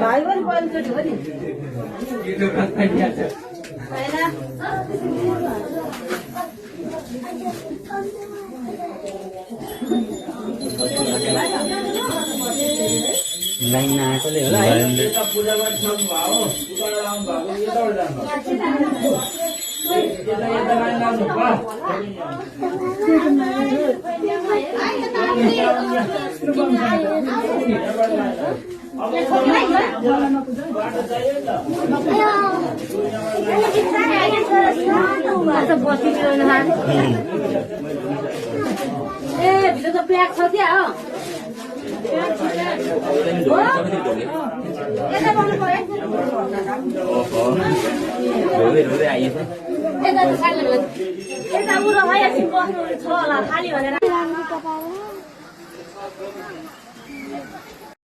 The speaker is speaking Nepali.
भाइ पनि पहिलोचोटि हो नि लाइन आएकोले होला भित्र त प्याक छ क्या हो यता उरो है एकछिन बस्नु छ होला खाली भनेर